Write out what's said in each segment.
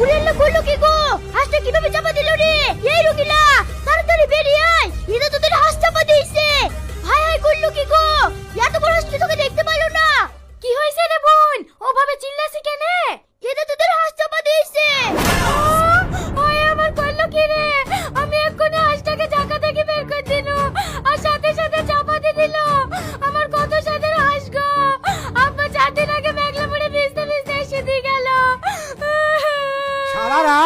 উড়ে এলো করলো কি গো? হাঁসটা কিভাবে চাপা দিল রে? এই রুগিলা তাড়াতাড়ি বেরিয়ে আয়, এটা তোদের হাঁস চাপা দিয়েছে। হায় হায় করলো কি গো? এত বড় হাঁস তোকে দেখতে পারলো না। কি হয়েছে রে বোন? ওভাবে চিল্লাছিস কেন? এটা তোদের হাঁস চাপা দিয়েছে। ওই আমার করলো কি রে? আমি এক্ষুনি হাঁসটাকে জায়গা থেকে বের করে দিল আর সাথে সাথে চাপা দিয়ে দিল। আমার কত সাথে হাঁস গো। আব্বা 4 দিন আগে মেঘলা পড়ে ভিজতে ভিজতে এসে দিয়ে গেল। সারারা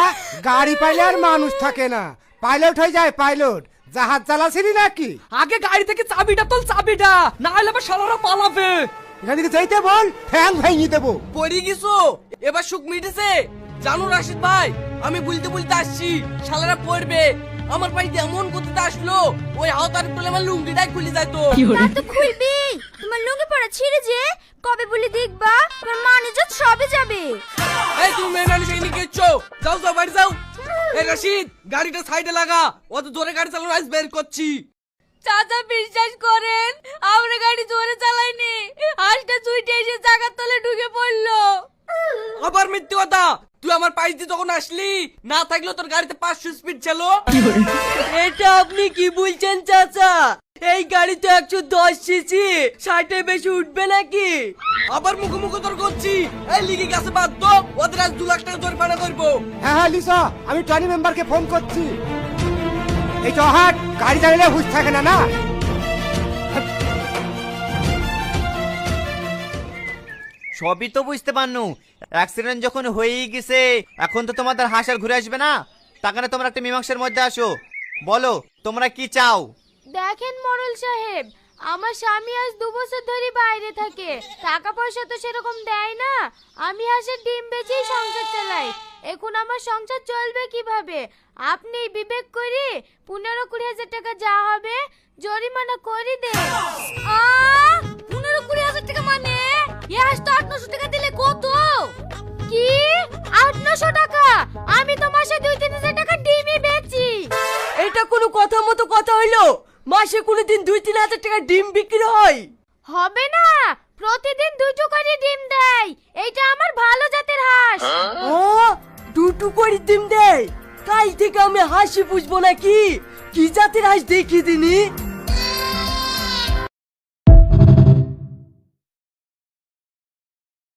গাড়ি পাইলে আর মানুষ থাকে না, পাইলট হয়ে যায় পাইলট। জাহাজ চালাছিলি নাকি? আগে গাড়ি থেকে চাবিটা তোল, চাবিটা না হলে আবার শালারা পালাবে। এখান থেকে যাইতে বল, ঠ্যাং ভেঙে দেবো। পড়ে গেছো, এবার সুখ মিটেছে। জানো রাশিদ ভাই, আমি বলতে বলতে আসছি, শালারা পড়বে। আমার বাড়িতে এমন করতে আসলো, ওই আওতার বলে আমার লুঙ্গিটাই খুলে যেত। তা তো খুলবি, তোমার লুঙ্গি পরা ছিঁড়ে যে কবে বলি দেখবা তোমার মানুষজন সবে যাবে। এই তুমি মেয়ে মানুষ এখানে গেছো, যাও যাও বাড়ি যাও। এই রাশিদ, গাড়িটা সাইডে লাগা, অত জোরে গাড়ি চালানো আজ বের করছি। চাচা বিশ্বাস করেন, আমরা গাড়ি জোরে চালাইনি, হাঁসটা চুইটে এসে জায়গার তলে ঢুকে পড়লো। আবার মিথ্যে কথা, তুই আমার পাশ দিয়ে যখন আসলি, না থাকলেও তোর গাড়িতে 500 স্পিড ছিল। এটা আপনি কি বলছেন চাচা? এই গাড়ি তো 110 সিসি, 60 বেশি উঠবে নাকি? আবার মুখোমুখি তোর করছি। এই লিগে গেছে বাদ দো, ওদের আজ 2 লাখ টাকা জরিমানা করবো। হ্যাঁ হ্যাঁ লিসা, আমি টনি মেম্বারকে ফোন করছি। এই চহাট গাড়ি চালালে হুঁশ থাকে না না। সবই তো বুঝতে পারনু, অ্যাক্সিডেন্ট যখন হয়েই গেছে, এখন তো তোমাদের হাঁস আর ঘুরে আসবে না। তাকানে তোমরা একটা মীমাংসার মধ্যে আসো, বলো তোমরা কি চাও? দেখেন মোড়ল সাহেব, আমার স্বামী আজ 2 বছর ধরে বাইরে থাকে, টাকা পয়সা তো সেরকম দেয় না। আমি হাঁসের ডিম বেচেই সংসার চালাই। এখন আমার সংসার চলবে কিভাবে? আপনি বিবেক করে 15-20 হাজার টাকা যা হবে জরিমানা করে দেন। 15-20 হাজার টাকা মানে এ হাঁস তো 800-900 টাকা দিলে কত? কি 800-900 টাকা? আমি তো মাসে 2-3 হাজার টাকা ডিমই বেচি। এটা কোনো কথা মতো কথা হইলো? মাসে কোনোদিন 2-3 হাজার টাকা ডিম বিক্রি হয়? হবে না, প্রতিদিন 2টো করে ডিম দেয়। এইটা আমার ভালো জাতের হাঁস। ও, 2টো করে ডিম দেয়? কাল থেকে আমি হাঁসি পুষবো নাকি? কি জাতের হাঁস দেখি দিনি।